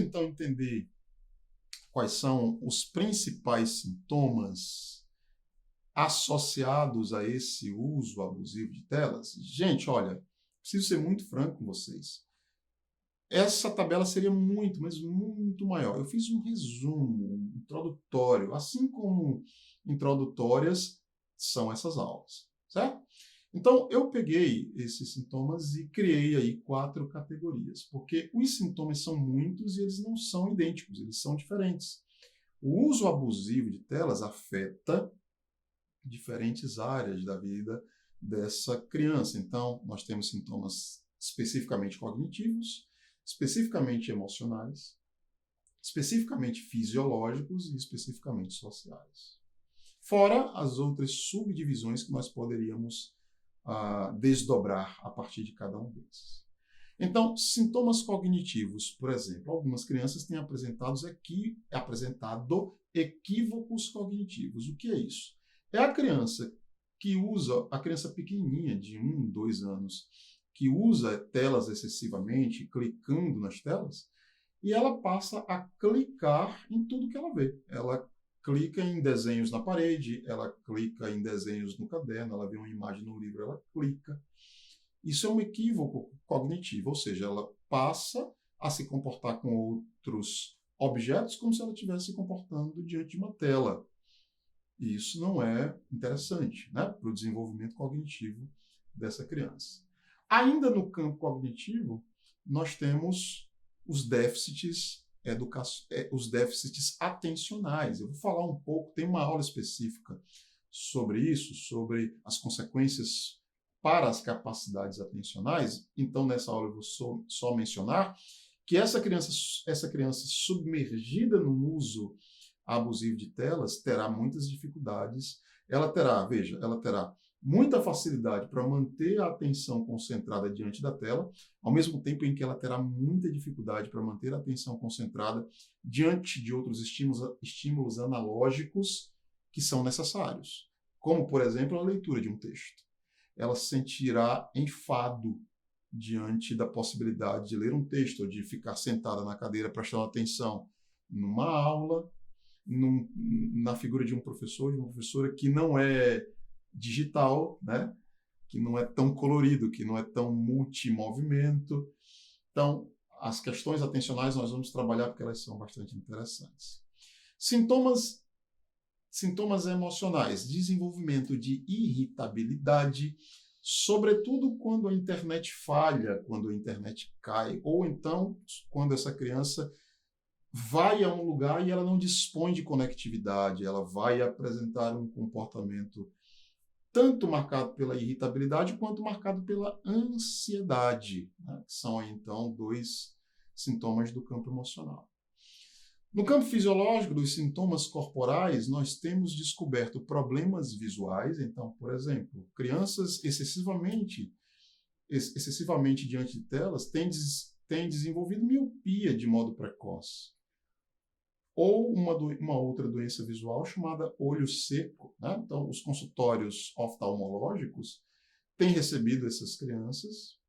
então entender quais são os principais sintomas associados a esse uso abusivo de telas? Gente, olha, preciso ser muito franco com vocês. Essa tabela seria muito, mas muito maior. Eu fiz um resumo introdutório, assim como introdutórias são essas aulas, certo? Então, eu peguei esses sintomas e criei aí 4 categorias, porque os sintomas são muitos e eles não são idênticos, eles são diferentes. O uso abusivo de telas afeta diferentes áreas da vida dessa criança. Então, nós temos sintomas especificamente cognitivos, especificamente emocionais, especificamente fisiológicos e especificamente sociais. Fora as outras subdivisões que nós poderíamos desdobrar a partir de cada um desses. Então, sintomas cognitivos, por exemplo, algumas crianças têm apresentado equívocos cognitivos. O que é isso? É a criança que usa, a criança pequenininha de 1, 2 anos, que usa telas excessivamente, clicando nas telas, e ela passa a clicar em tudo que ela vê. Ela clica em desenhos na parede, ela clica em desenhos no caderno, ela vê uma imagem no livro, ela clica. Isso é um equívoco cognitivo, ou seja, ela passa a se comportar com outros objetos como se ela estivesse se comportando diante de uma tela. E isso não é interessante, né, para o desenvolvimento cognitivo dessa criança. Ainda no campo cognitivo, nós temos os déficits atencionais. Eu vou falar um pouco, tem uma aula específica sobre isso, sobre as consequências para as capacidades atencionais. Então, nessa aula eu vou só mencionar que essa criança submergida no uso abusivo de telas terá muitas dificuldades. Ela terá muita facilidade para manter a atenção concentrada diante da tela, ao mesmo tempo em que ela terá muita dificuldade para manter a atenção concentrada diante de outros estímulos analógicos que são necessários, como, por exemplo, a leitura de um texto. Ela se sentirá enfado diante da possibilidade de ler um texto ou de ficar sentada na cadeira prestando atenção numa aula, na figura de um professor, de uma professora que não é digital, né? Que não é tão colorido, que não é tão multimovimento. Então, as questões atencionais nós vamos trabalhar porque elas são bastante interessantes. Sintomas emocionais, desenvolvimento de irritabilidade, sobretudo quando a internet falha, quando a internet cai, ou então quando essa criança vai a um lugar e ela não dispõe de conectividade, ela vai apresentar um comportamento tanto marcado pela irritabilidade quanto marcado pela ansiedade, né? Que são, então, 2 sintomas do campo emocional. No campo fisiológico, dos sintomas corporais, nós temos descoberto problemas visuais. Então, por exemplo, crianças excessivamente diante de telas têm desenvolvido miopia de modo precoce. Ou uma outra doença visual chamada olho seco, né? Então, os consultórios oftalmológicos têm recebido essas crianças,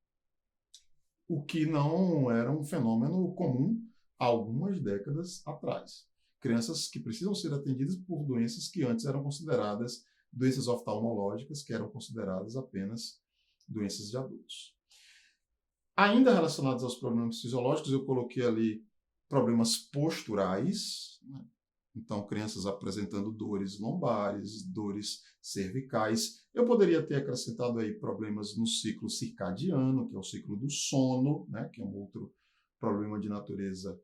o que não era um fenômeno comum há algumas décadas atrás. Crianças que precisam ser atendidas por doenças que antes eram consideradas doenças oftalmológicas, que eram consideradas apenas doenças de adultos. Ainda relacionados aos problemas fisiológicos, eu coloquei ali problemas posturais, né? Então, crianças apresentando dores lombares, dores cervicais. Eu poderia ter acrescentado aí problemas no ciclo circadiano, que é o ciclo do sono, né? Que é um outro problema de natureza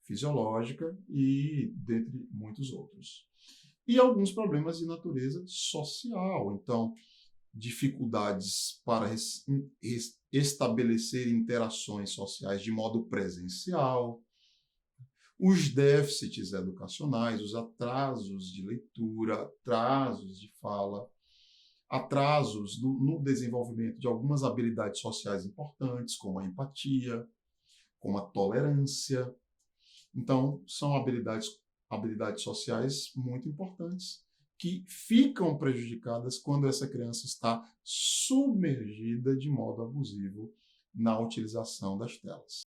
fisiológica, e dentre muitos outros. E alguns problemas de natureza social. Então, dificuldades para estabelecer interações sociais de modo presencial, os déficits educacionais, os atrasos de leitura, atrasos de fala, atrasos no desenvolvimento de algumas habilidades sociais importantes, como a empatia, como a tolerância. Então, são habilidades sociais muito importantes que ficam prejudicadas quando essa criança está submergida de modo abusivo na utilização das telas.